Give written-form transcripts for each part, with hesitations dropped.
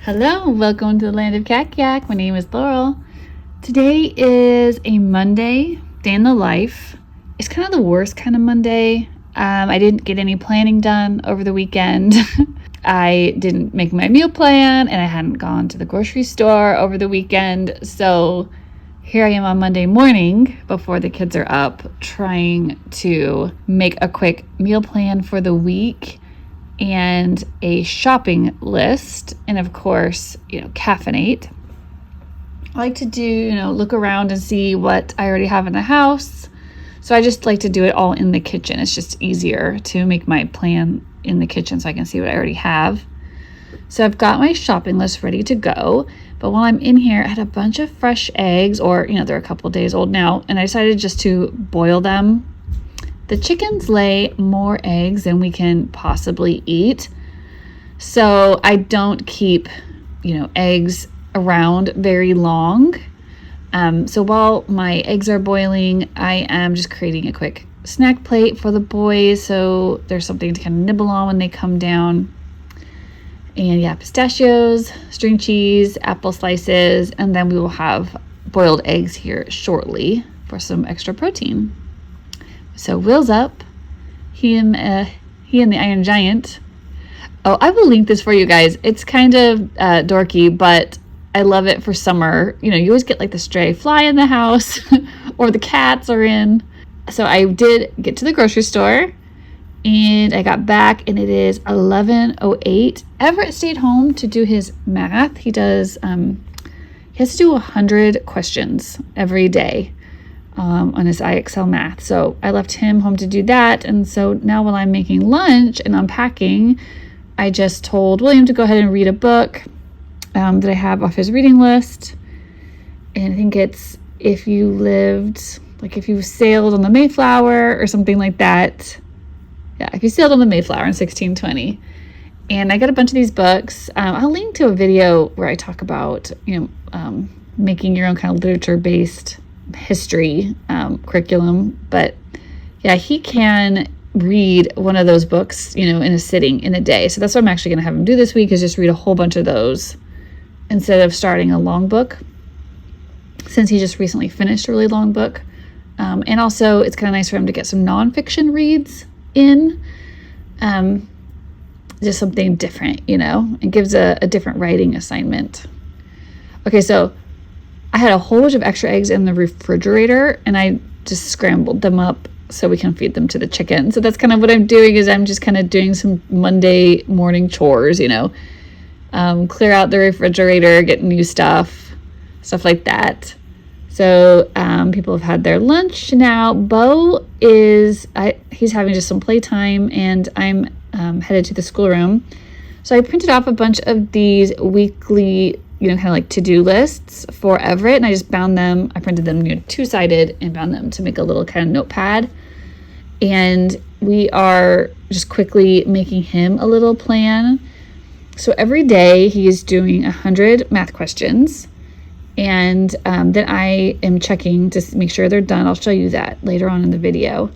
Hello, welcome to the land of Yak Yak. My name is Laurel. Today is a Monday, day in the life. It's kind of the worst kind of Monday. I didn't get any planning done over the weekend. I didn't make my meal plan and I hadn't gone to the grocery store over the weekend. So here I am on Monday morning before the kids are up trying to make a quick meal plan for the week and a shopping list, and of course, caffeinate. I like to do, look around and see what I already have in the house. So I just like to do it all in the kitchen. It's just easier to make my plan in the kitchen so I can see what I already have. So I've got my shopping list ready to go. But while I'm in here, I had a bunch of fresh eggs, or, they're a couple days old now, and I decided just to boil them. The chickens lay more eggs than we can possibly eat. So I don't keep, eggs around very long. So while my eggs are boiling, I am just creating a quick snack plate for the boys. So there's something to kind of nibble on when they come down. And yeah, pistachios, string cheese, apple slices, and then we will have boiled eggs here shortly for some extra protein. So Will's up. He and the Iron Giant. Oh, I will link this for you guys. It's kind of dorky, but I love it for summer. You always get like the stray fly in the house or the cats are in. So I did get to the grocery store and I got back and it is 11:08. Everett stayed home to do his math. He does, he has to do 100 questions every day. On his IXL math. So I left him home to do that. And so now while I'm making lunch and unpacking, I just told William to go ahead and read a book that I have off his reading list. And I think it's if you sailed on the Mayflower or something like that. Yeah, if you sailed on the Mayflower in 1620. And I got a bunch of these books. I'll link to a video where I talk about, making your own kind of literature-based history curriculum. But yeah, he can read one of those books in a sitting in a day. So that's what I'm actually going to have him do this week, is just read a whole bunch of those instead of starting a long book, since he just recently finished a really long book. And also it's kind of nice for him to get some nonfiction reads in, just something different. It gives a different writing assignment. Okay, so I had a whole bunch of extra eggs in the refrigerator and I just scrambled them up so we can feed them to the chicken. So that's kind of what I'm doing, is I'm just kind of doing some Monday morning chores, clear out the refrigerator, get new stuff like that. So people have had their lunch now. Bo he's having just some playtime and I'm headed to the schoolroom. So I printed off a bunch of these weekly kind of like to-do lists for Everett, and I just bound them. I printed them two-sided and bound them to make a little kind of notepad. And we are just quickly making him a little plan. So every day he is doing 100 math questions, and then I am checking to make sure they're done. I'll show you that later on in the video.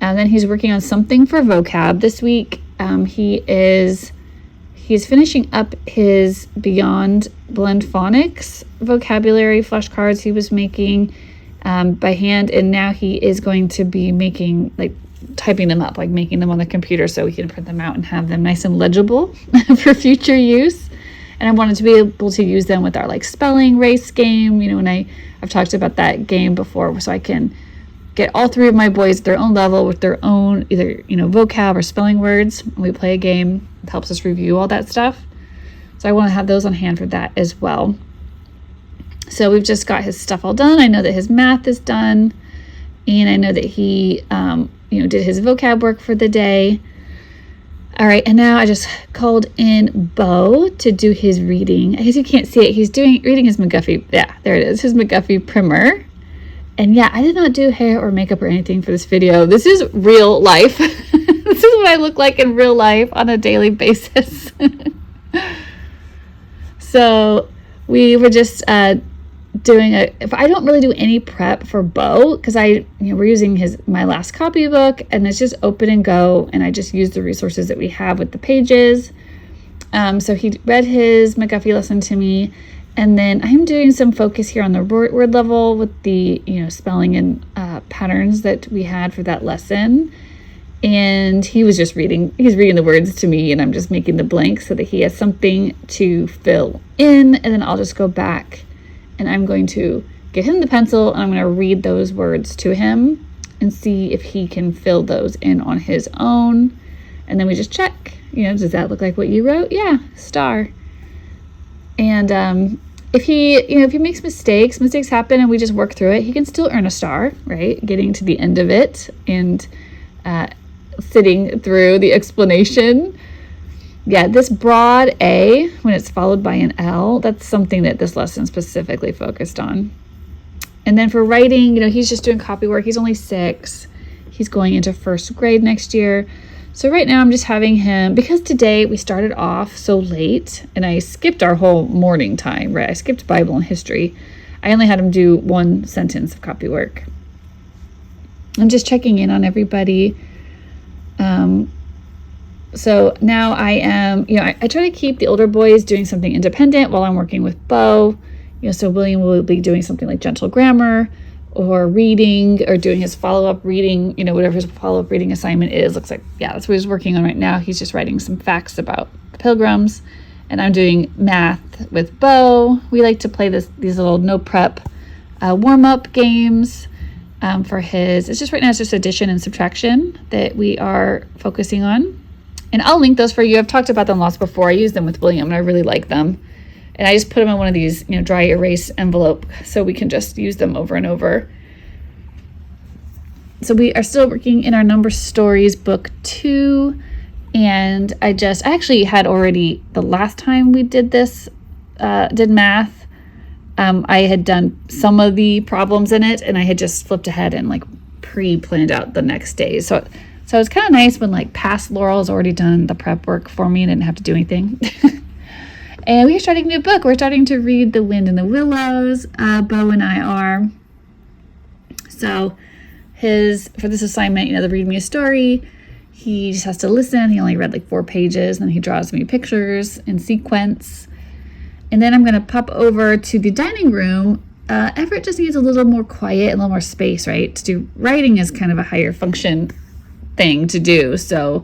And then he's working on something for vocab this week. He's finishing up his Beyond Blend Phonics vocabulary flashcards he was making by hand, and now he is going to be typing them up, making them on the computer so we can print them out and have them nice and legible for future use. And I wanted to be able to use them with our spelling race game, and I've talked about that game before, so I can get all three of my boys at their own level with their own either vocab or spelling words. We play a game. It helps us review all that stuff. So I want to have those on hand for that as well. So we've just got his stuff all done. I know that his math is done, and I know that he did his vocab work for the day. All right, and now I just called in Bo to do his reading. I guess you can't see it. He's reading his McGuffey. Yeah, there it is, his McGuffey primer. And yeah, I did not do hair or makeup or anything for this video. This is real life. This is what I look like in real life on a daily basis. So we were just if I don't really do any prep for Bo, because we're using my last copybook and it's just open and go, and I just use the resources that we have with the pages. So he read his McGuffey lesson to me, and then I'm doing some focus here on the word level with the, spelling and patterns that we had for that lesson. And he was just he's reading the words to me, and I'm just making the blanks so that he has something to fill in. And then I'll just go back and I'm going to give him the pencil, and I'm going to read those words to him and see if he can fill those in on his own. And then we just check, does that look like what you wrote? Yeah, star. And if he makes mistakes happen and we just work through it, he can still earn a star, right? Getting to the end of it and sitting through the explanation. Yeah, this broad A, when it's followed by an L, that's something that this lesson specifically focused on. And then for writing, he's just doing copy work. He's only 6. He's going into 1st grade next year. So right now I'm just having him, because today we started off so late and I skipped our whole morning time, right? I skipped Bible and history. I only had him do 1 sentence of copy work. I'm just checking in on everybody. So now I am, I try to keep the older boys doing something independent while I'm working with Bo. So William will be doing something like gentle grammar or reading or doing his follow-up reading, whatever his follow-up reading assignment is. Looks like, that's what he's working on right now. He's just writing some facts about the Pilgrims. And I'm doing math with Bo. We like to play these little no prep warm-up games for his. It's just right now, it's just addition and subtraction that we are focusing on. And I'll link those for you. I've talked about them lots before. I use them with William, and I really like them. And I just put them in one of these, dry erase envelope so we can just use them over and over. So we are still working in our number stories book 2. And I actually had already, the last time we did this, did math, I had done some of the problems in it, and I had just flipped ahead and pre-planned out the next day. So it's kind of nice when past Laurel's already done the prep work for me and didn't have to do anything. And we are starting a new book. We're starting to read The Wind in the Willows. Bo and I are. So for this assignment, the read me a story, he just has to listen. He only read 4 pages, and then he draws me pictures in sequence. And then I'm going to pop over to the dining room. Everett just needs a little more quiet and a little more space, right? To do writing is kind of a higher function thing to do. So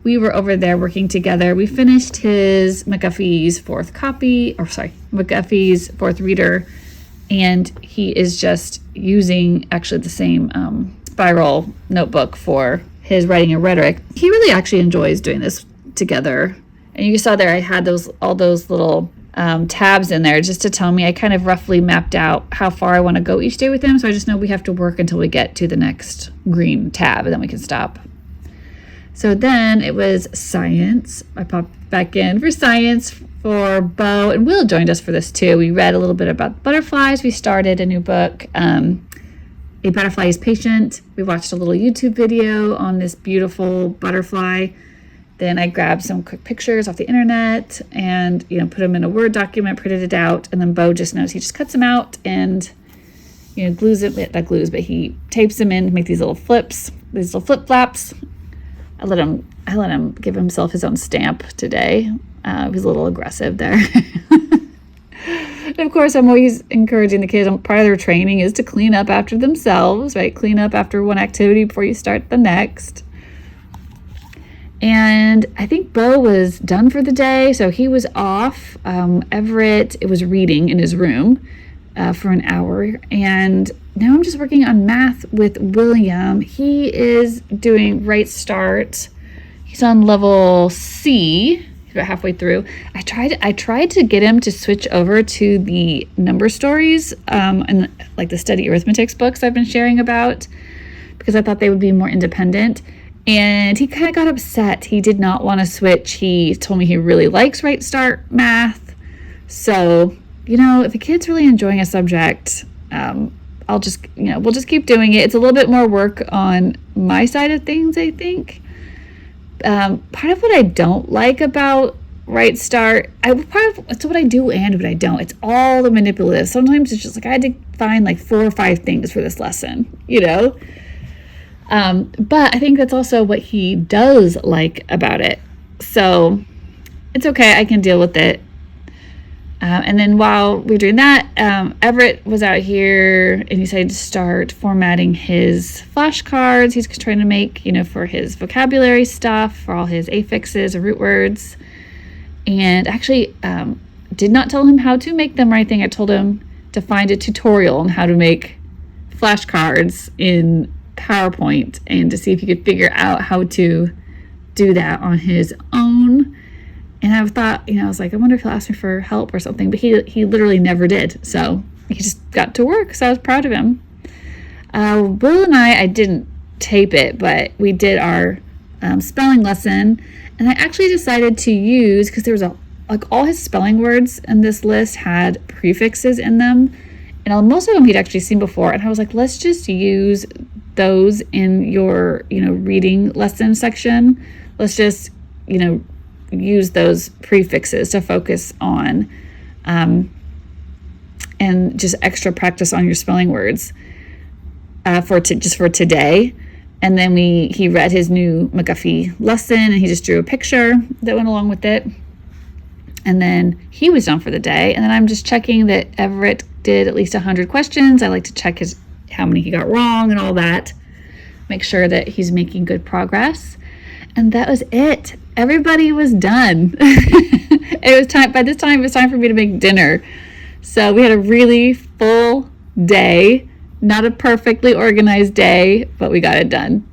we were over there working together. We finished his McGuffey's 4th reader, and he is just using actually the same spiral notebook for his writing and rhetoric. He really actually enjoys doing this together. And you saw there I had all those little tabs in there just to tell me. I kind of roughly mapped out how far I want to go each day with him, so I just know we have to work until we get to the next green tab, and then we can stop. So then it was science. I popped back in for science for Bo, and Will joined us for this too. We read a little bit about butterflies. We started a new book, A Butterfly is Patient. We watched a little YouTube video on this beautiful butterfly. Then I grabbed some quick pictures off the internet and, put them in a Word document, printed it out. And then Bo just knows he just cuts them out and, glues it, not glues, but he tapes them in to make these little flips, these little flip flaps. I let him give himself his own stamp today. He was a little aggressive there. And of course, I'm always encouraging the kids. Part of their training is to clean up after themselves, right? Clean up after one activity before you start the next. And I think Bo was done for the day, so he was off. Everett, it was reading in his room for an hour. And now I'm just working on math with William. He is doing Right Start. He's on level C. He's about halfway through. I tried to get him to switch over to the number stories and the study arithmetics books I've been sharing about, because I thought they would be more independent. And he kind of got upset. He did not want to switch. He told me he really likes Right Start math. So, if a kid's really enjoying a subject, we'll just keep doing it. It's a little bit more work on my side of things, I think. Part of what I don't like about Right Start, it's what I do and what I don't. It's all the manipulative. Sometimes it's just I had to find 4 or 5 things for this lesson, But I think that's also what he does like about it. So it's okay. I can deal with it. And then while we were doing that, Everett was out here and he decided to start formatting his flashcards he's trying to make, for his vocabulary stuff, for all his affixes or root words. And actually did not tell him how to make them or anything. I told him to find a tutorial on how to make flashcards in PowerPoint and to see if he could figure out how to do that on his own. And I thought, I was like, I wonder if he'll ask me for help or something. But he literally never did. So he just got to work. So I was proud of him. Will and I didn't tape it, but we did our spelling lesson. And I actually decided to use, because there was all his spelling words in this list had prefixes in them. And most of them he'd actually seen before. And I was like, let's just use those in your, reading lesson section. Let's just, use those prefixes to focus on and just extra practice on your spelling words for today. And then he read his new McGuffey lesson and he just drew a picture that went along with it. And then he was done for the day. And then I'm just checking that Everett did at least 100 questions. I like to check how many he got wrong and all that. Make sure that he's making good progress. And that was it. Everybody was done. It was time. By this time, it was time for me to make dinner. So we had a really full day. Not a perfectly organized day, but we got it done.